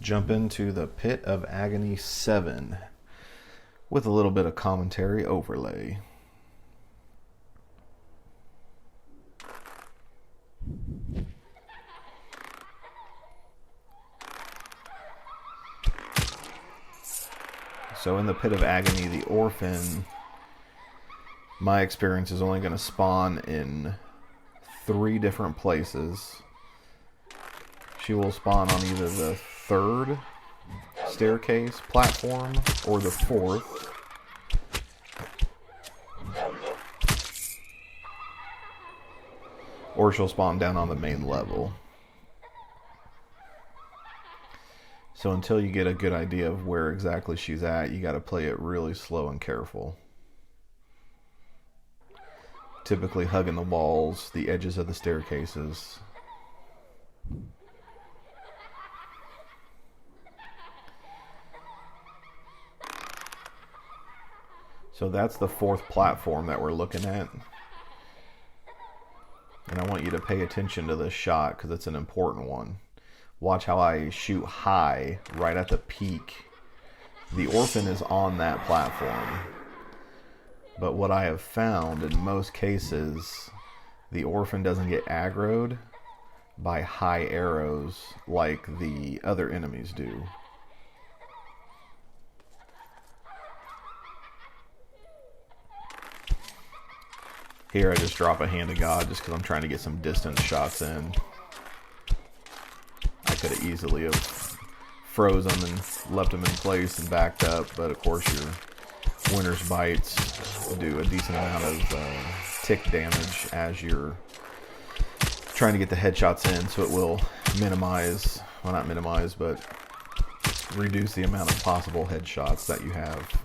jump into the Pit of Agony 7 with a little bit of commentary overlay. So in the Pit of Agony, the orphan, my experience, is only going to spawn in 3 different places. She will spawn on either the 3rd staircase platform or the 4th. Or she'll spawn down on the main level. So until you get a good idea of where exactly she's at, you got to play it really slow and careful. Typically hugging the walls, the edges of the staircases. So that's the 4th platform that we're looking at. And I want you to pay attention to this shot because it's an important one. Watch how I shoot high right at the peak. The orphan is on that platform. But what I have found in most cases, the orphan doesn't get aggroed by high arrows like the other enemies do. Here I just drop a Hand of God just because I'm trying to get some distance shots in. I could have easily have froze them and left them in place and backed up, but of course your Winter's Bites do a decent amount of tick damage as you're trying to get the headshots in, so it will minimize, well not minimize, but reduce the amount of possible headshots that you have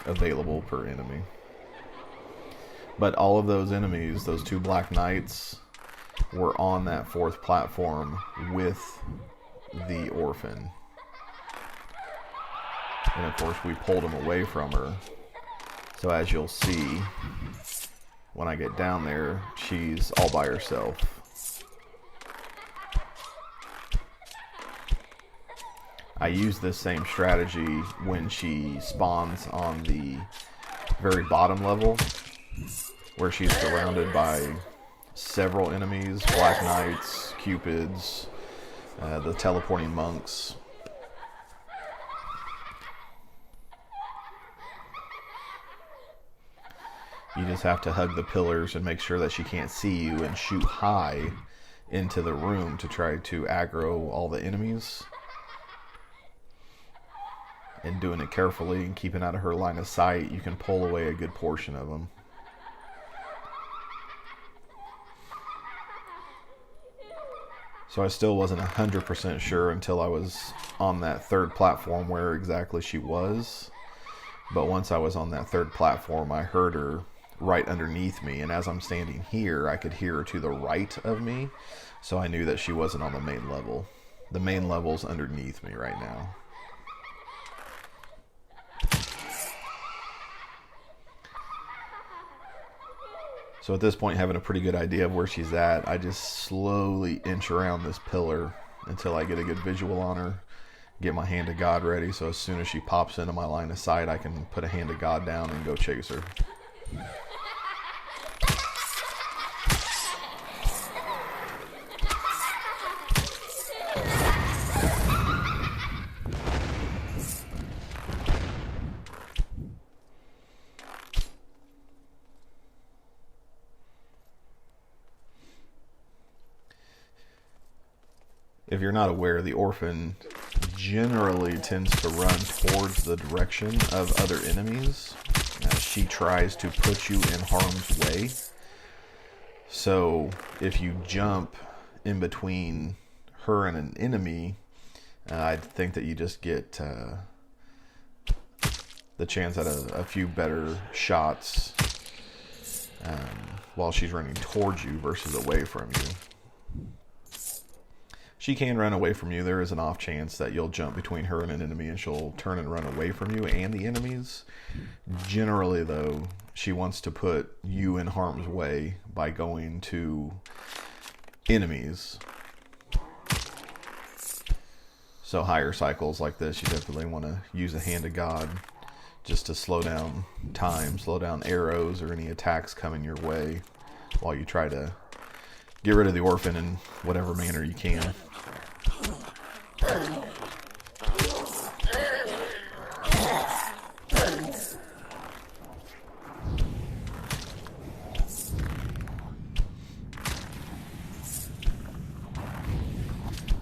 available per enemy. But all of those enemies, those 2 Black Knights, were on that 4th platform with the orphan. And of course we pulled them away from her. So as you'll see, when I get down there, she's all by herself. I use this same strategy when she spawns on the very bottom level, where she's surrounded by several enemies, Black Knights, Cupids, the teleporting monks. You just have to hug the pillars and make sure that she can't see you and shoot high into the room to try to aggro all the enemies. And doing it carefully and keeping out of her line of sight, you can pull away a good portion of them. So I still wasn't 100% sure until I was on that 3rd platform where exactly she was. But once I was on that 3rd platform, I heard her right underneath me. And as I'm standing here, I could hear her to the right of me. So I knew that she wasn't on the main level. The main level's underneath me right now. So at this point, having a pretty good idea of where she's at, I just slowly inch around this pillar until I get a good visual on her, get my Hand of God ready, so as soon as she pops into my line of sight, I can put a Hand of God down and go chase her. If you're not aware, the orphan generally tends to run towards the direction of other enemies as she tries to put you in harm's way. So if you jump in between her and an enemy, I think that you just get the chance at a few better shots while she's running towards you versus away from you. She can run away from you. There is an off chance that you'll jump between her and an enemy and she'll turn and run away from you and the enemies. Generally, though, she wants to put you in harm's way by going to enemies. So higher cycles like this, you definitely want to use a Hand of God just to slow down time, slow down arrows or any attacks coming your way while you try to get rid of the orphan in whatever manner you can.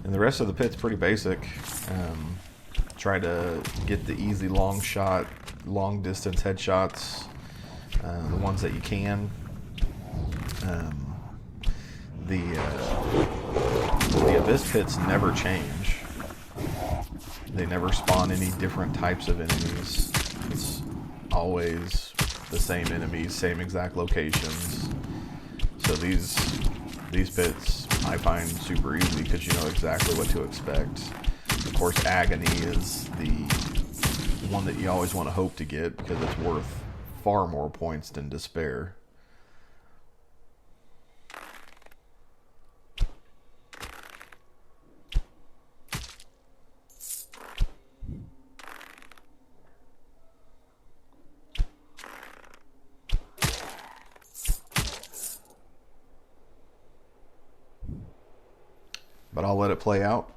And the rest of the pit's pretty basic. Try to get the easy long shot, long distance headshots, the ones that you can. The Abyss pits never change. They never spawn any different types of enemies. It's always the same enemies, same exact locations. So these pits I find super easy because you know exactly what to expect. Of course, Agony is the one that you always want to hope to get because it's worth far more points than Despair. But I'll let it play out.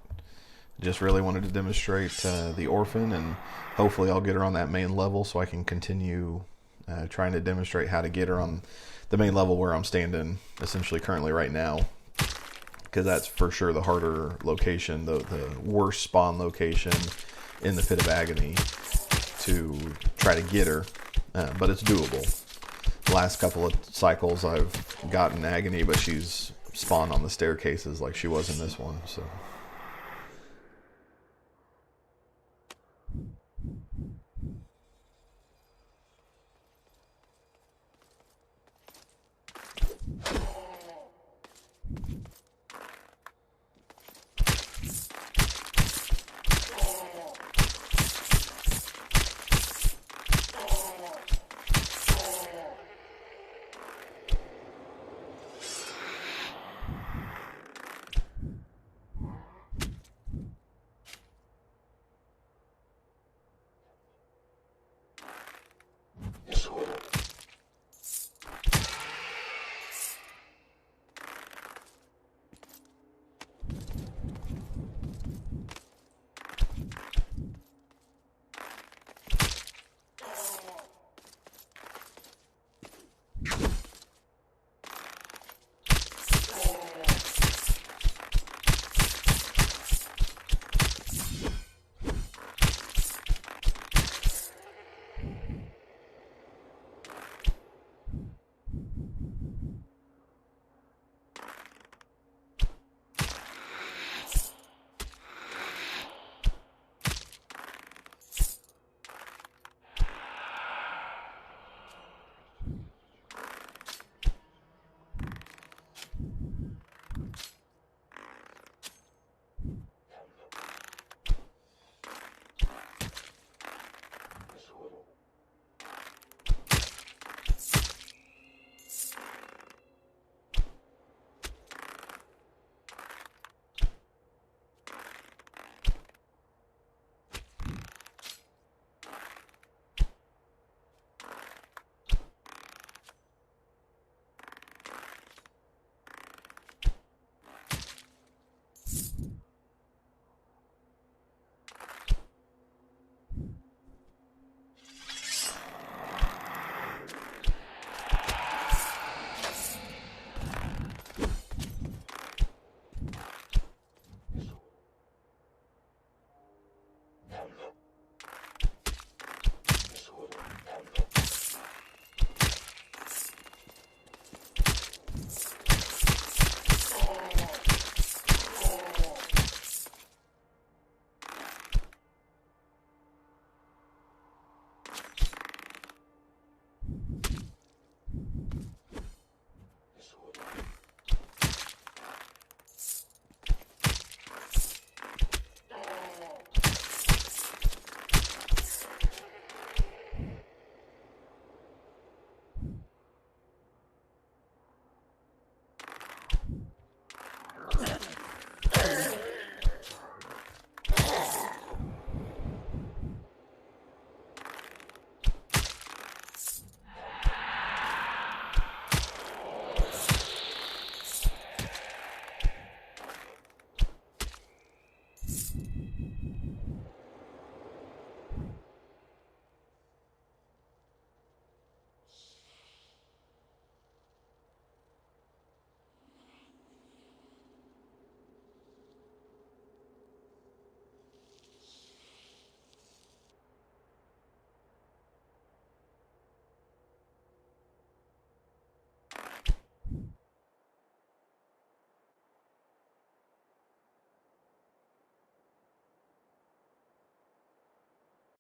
Just really wanted to demonstrate the orphan, and hopefully I'll get her on that main level so I can continue trying to demonstrate how to get her on the main level where I'm standing essentially currently right now, because that's for sure the harder location, the worst spawn location in the Pit of Agony to try to get her, but it's doable. The last couple of cycles I've gotten Agony, but she's spawned on the staircases like she was in this one, so